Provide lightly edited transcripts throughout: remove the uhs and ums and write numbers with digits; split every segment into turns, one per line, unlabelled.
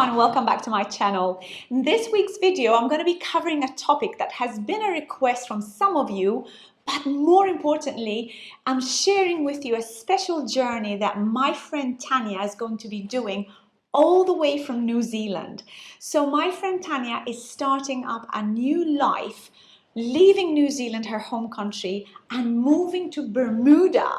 everyone, welcome back to my channel. In this week's video, I'm going to be covering a topic that has been a request from some of you, but more importantly, I'm sharing with you a special journey that my friend Tanya is going to be doing all the way from New Zealand. So my friend Tanya is starting up a new life, leaving New Zealand, her home country, and moving to Bermuda.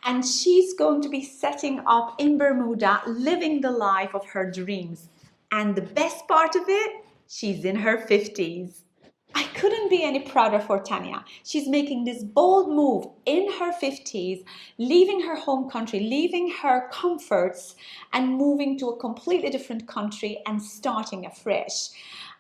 And she's going to be setting up in Bermuda, living the life of her dreams. And the best part of it, she's in her 50s. I couldn't be any prouder for Tanya. She's making this bold move in her 50s, leaving her home country, leaving her comforts, and moving to a completely different country and starting afresh.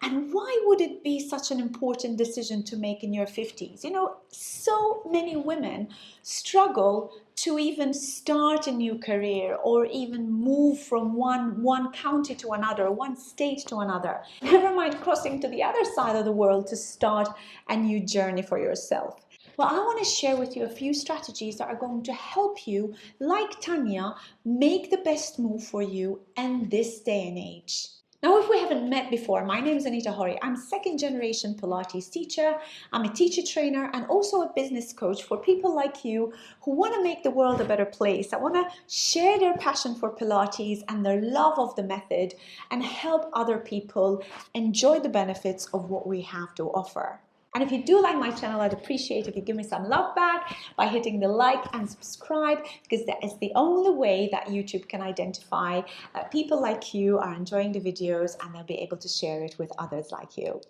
And why would it be such an important decision to make in your 50s? You know, so many women struggle to even start a new career or even move from one county to another, one state to another. Never mind crossing to the other side of the world to start a new journey for yourself. Well, I want to share with you a few strategies that are going to help you, like Tanya, make the best move for you in this day and age. Now, if we haven't met before, my name is Anita Horry. I'm second generation Pilates teacher. I'm a teacher trainer and also a business coach for people like you who want to make the world a better place. I want to share their passion for Pilates and their love of the method and help other people enjoy the benefits of what we have to offer. And if you do like my channel, I'd appreciate if you give me some love back by hitting the like and subscribe, because that is the only way that YouTube can identify that people like you are enjoying the videos and they'll be able to share it with others like you.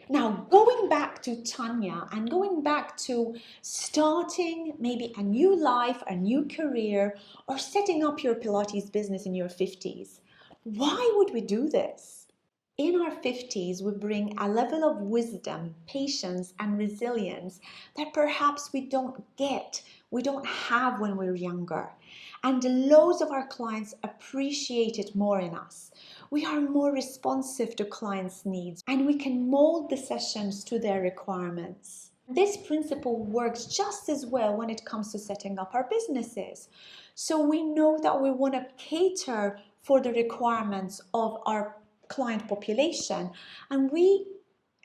Now, going back to Tanya and going back to starting maybe a new life, a new career, or setting up your Pilates business in your 50s. Why would we do this? In our 50s, we bring a level of wisdom, patience, and resilience that perhaps we don't have when we're younger. And loads of our clients appreciate it more in us. We are more responsive to clients' needs, and we can mold the sessions to their requirements. This principle works just as well when it comes to setting up our businesses. So we know that we want to cater for the requirements of our client population, and we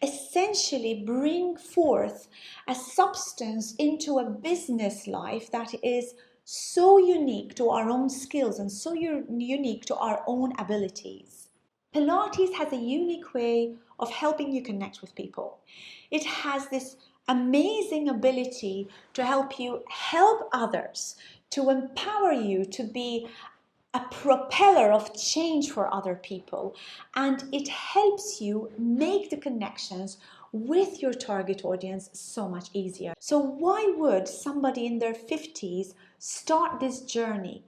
essentially bring forth a substance into a business life that is so unique to our own skills and so unique to our own abilities. Pilates has a unique way of helping you connect with people. It has this amazing ability to help you help others, to empower you to be a propeller of change for other people, and it helps you make the connections with your target audience so much easier. So why would somebody in their 50s start this journey?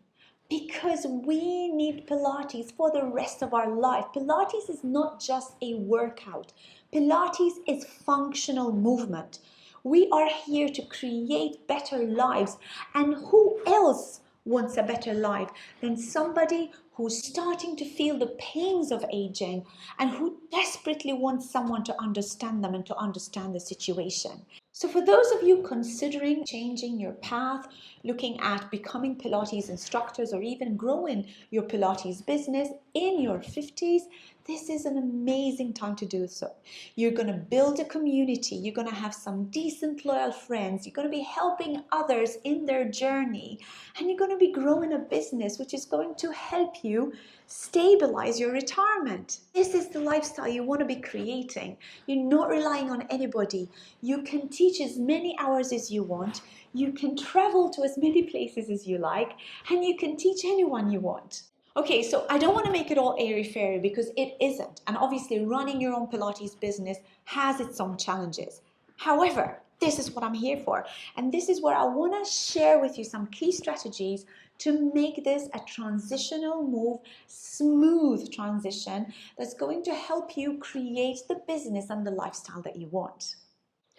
Because we need Pilates for the rest of our life. Pilates is not just a workout. Pilates is functional movement. We are here to create better lives, and who else wants a better life than somebody who's starting to feel the pains of aging and who desperately wants someone to understand them and to understand the situation. So for those of you considering changing your path, looking at becoming Pilates instructors or even growing your Pilates business in your 50s, this is an amazing time to do so. You're going to build a community. You're going to have some decent, loyal friends. You're going to be helping others in their journey. And you're going to be growing a business which is going to help you stabilize your retirement. This is the lifestyle you want to be creating. You're not relying on anybody. You can teach as many hours as you want. You can travel to as many places as you like. And you can teach anyone you want. Okay, so I don't want to make it all airy-fairy because it isn't. And obviously running your own Pilates business has its own challenges. However, this is what I'm here for. And this is where I want to share with you some key strategies to make this a transitional move, smooth transition that's going to help you create the business and the lifestyle that you want.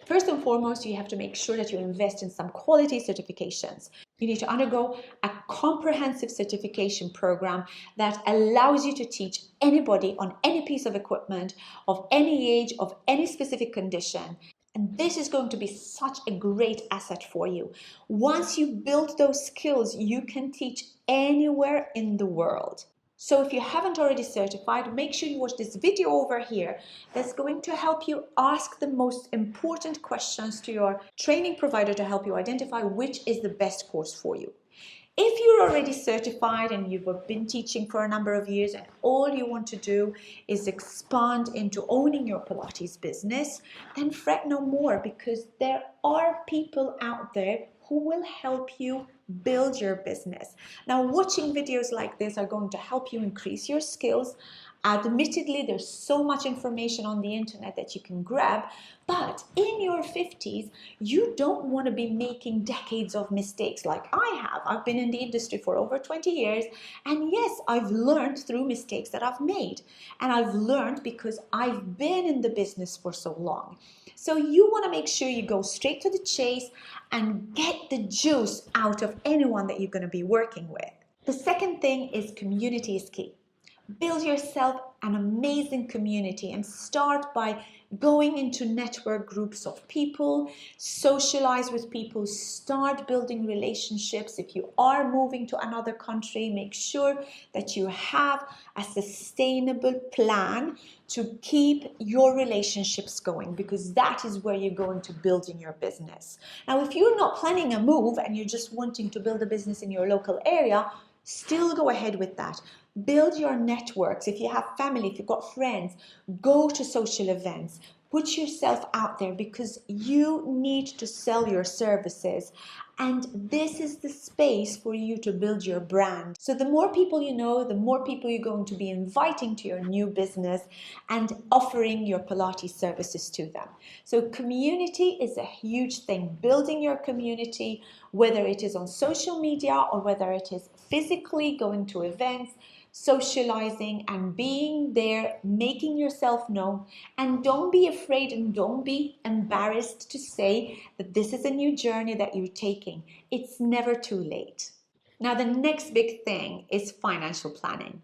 First and foremost, you have to make sure that you invest in some quality certifications. You need to undergo a comprehensive certification program that allows you to teach anybody on any piece of equipment, of any age, of any specific condition. And this is going to be such a great asset for you. Once you build those skills, you can teach anywhere in the world. So if you haven't already certified, make sure you watch this video over here that's going to help you ask the most important questions to your training provider to help you identify which is the best course for you. If you're already certified and you've been teaching for a number of years and all you want to do is expand into owning your Pilates business, then fret no more, because there are people out there who will help you build your business. Now, watching videos like this are going to help you increase your skills. Admittedly, there's so much information on the internet that you can grab, but in your 50s, you don't want to be making decades of mistakes like I have. I've been in the industry for over 20 years, and yes, I've learned through mistakes that I've made, and I've learned because I've been in the business for so long. So you want to make sure you go straight to the chase and get the juice out of anyone that you're going to be working with. The second thing is community is key. Build yourself an amazing community and start by going into network groups of people, socialize with people, start building relationships. If you are moving to another country, make sure that you have a sustainable plan to keep your relationships going, because that is where you're going to build in your business. Now, if you're not planning a move and you're just wanting to build a business in your local area, still go ahead with that. Build your networks. If you have family, if you've got friends, go to social events. Put yourself out there, because you need to sell your services. And this is the space for you to build your brand. So the more people you know, the more people you're going to be inviting to your new business and offering your Pilates services to them. So community is a huge thing. Building your community, whether it is on social media or whether it is physically going to events, socializing and being there, making yourself known. And don't be afraid and don't be embarrassed to say that this is a new journey that you're taking. It's never too late. Now, the next big thing is financial planning.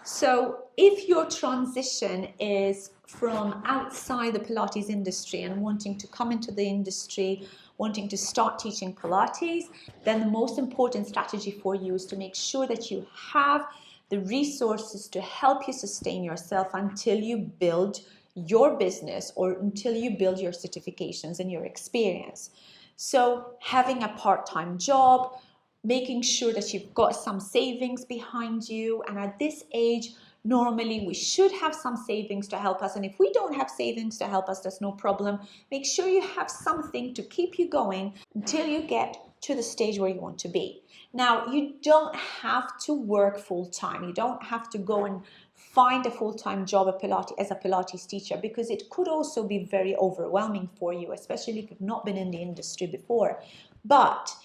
So if your transition is from outside the Pilates industry and wanting to come into the industry, wanting to start teaching Pilates, then the most important strategy for you is to make sure that you have the resources to help you sustain yourself until you build your business or until you build your certifications and your experience. So having a part-time job, making sure that you've got some savings behind you, and at this age, normally we should have some savings to help us, and if we don't have savings to help us, that's no problem. Make sure you have something to keep you going until you get to the stage where you want to be. Now, you don't have to work full-time. You don't have to go and find a full-time job as a Pilates teacher, because it could also be very overwhelming for you, especially if you've not been in the industry before. But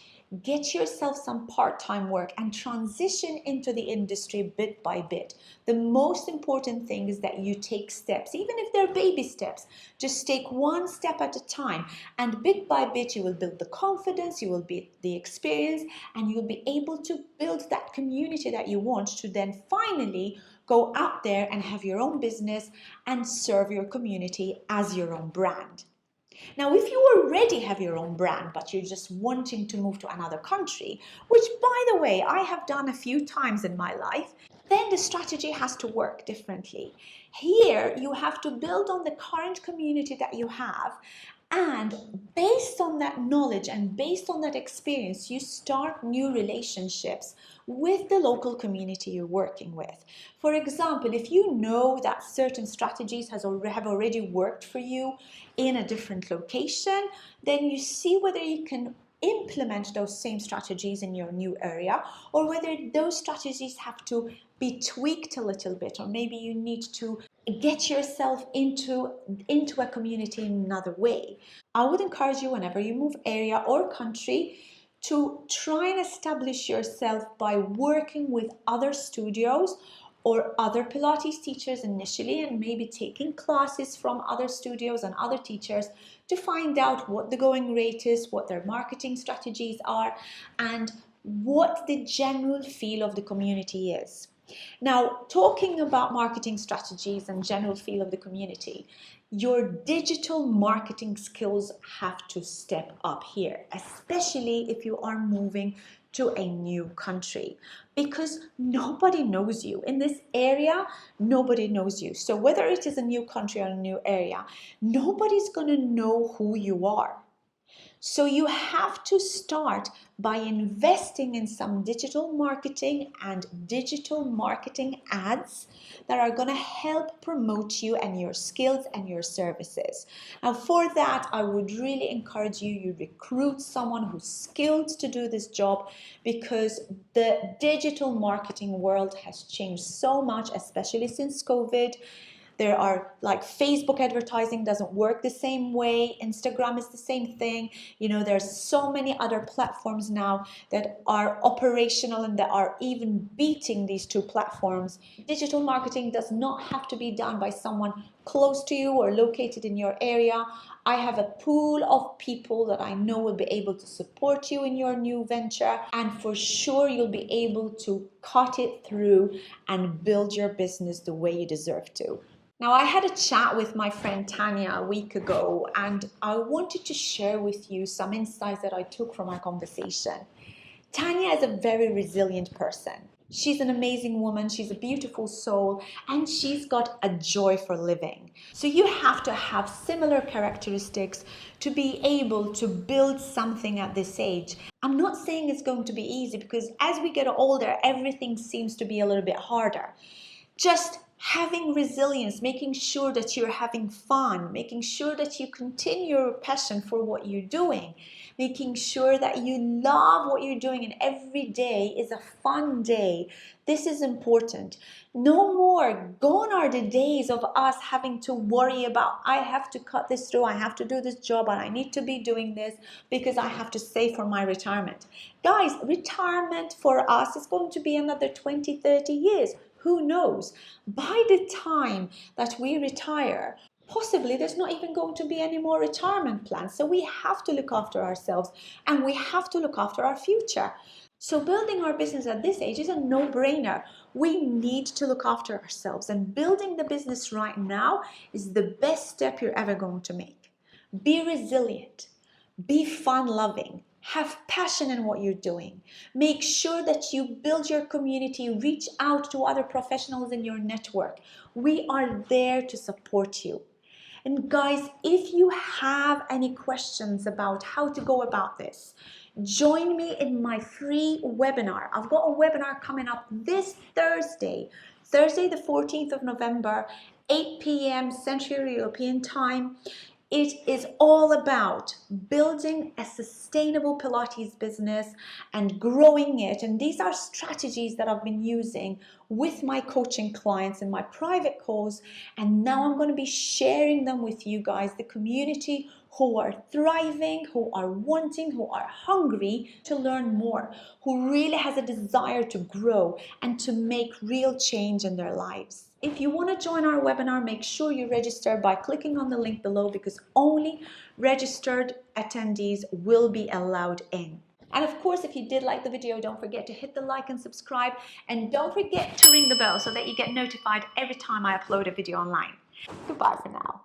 get yourself some part-time work and transition into the industry bit by bit. The most important thing is that you take steps, even if they're baby steps. Just take one step at a time, and bit by bit you will build the confidence, you will build the experience, and you'll be able to build that community that you want to then finally go out there and have your own business and serve your community as your own brand. Now, if you already have your own brand, but you're just wanting to move to another country, which, by the way, I have done a few times in my life, then the strategy has to work differently. Here, you have to build on the current community that you have, and based on that knowledge and based on that experience, you start new relationships with the local community you're working with. For example, if you know that certain strategies have already worked for you in a different location, then you see whether you can implement those same strategies in your new area, or whether those strategies have to be tweaked a little bit, or maybe you need to get yourself into a community in another way. I would encourage you, whenever you move area or country, to try and establish yourself by working with other studios or other Pilates teachers initially, and maybe taking classes from other studios and other teachers to find out what the going rate is, what their marketing strategies are, and what the general feel of the community is. Now, talking about marketing strategies and general feel of the community, your digital marketing skills have to step up here, especially if you are moving to a new country, because nobody knows you in this area. Nobody knows you. So whether it is a new country or a new area, nobody's going to know who you are. So you have to start by investing in some digital marketing and digital marketing ads that are going to help promote you and your skills and your services. Now for that, I would really encourage you recruit someone who's skilled to do this job, because the digital marketing world has changed so much, especially since COVID. There are, like, Facebook advertising doesn't work the same way. Instagram is the same thing. You know, there's so many other platforms now that are operational and that are even beating these two platforms. Digital marketing does not have to be done by someone close to you or located in your area. I have a pool of people that I know will be able to support you in your new venture, and for sure you'll be able to cut it through and build your business the way you deserve to. Now, I had a chat with my friend Tanya a week ago, and I wanted to share with you some insights that I took from our conversation. Tanya is a very resilient person. She's an amazing woman, she's a beautiful soul, and she's got a joy for living. So you have to have similar characteristics to be able to build something at this age. I'm not saying it's going to be easy, because as we get older, everything seems to be a little bit harder. Just having resilience, making sure that you're having fun, making sure that you continue your passion for what you're doing, making sure that you love what you're doing, and every day is a fun day. This is important. No more. Gone are the days of us having to worry about, I have to cut this through, I have to do this job, and I need to be doing this because I have to save for my retirement. Guys, retirement for us is going to be another 20, 30 years. Who knows? By the time that we retire, possibly there's not even going to be any more retirement plans. So we have to look after ourselves, and we have to look after our future. So building our business at this age is a no-brainer. We need to look after ourselves, and building the business right now is the best step you're ever going to make. Be resilient. Be fun-loving. Have passion in what you're doing. Make sure that you build your community. Reach out to other professionals in your network. We are there to support you. And guys, if you have any questions about how to go about this, join me in my free webinar. I've got a webinar coming up this Thursday the 14th of November, 8 p.m. Central European Time. It is all about building a sustainable Pilates business and growing it. And these are strategies that I've been using with my coaching clients in my private calls. And now I'm going to be sharing them with you guys, the community who are thriving, who are wanting, who are hungry to learn more, who really has a desire to grow and to make real change in their lives. If you want to join our webinar, make sure you register by clicking on the link below, because only registered attendees will be allowed in. And of course, if you did like the video, don't forget to hit the like and subscribe, and don't forget to ring the bell so that you get notified every time I upload a video online. Goodbye for now.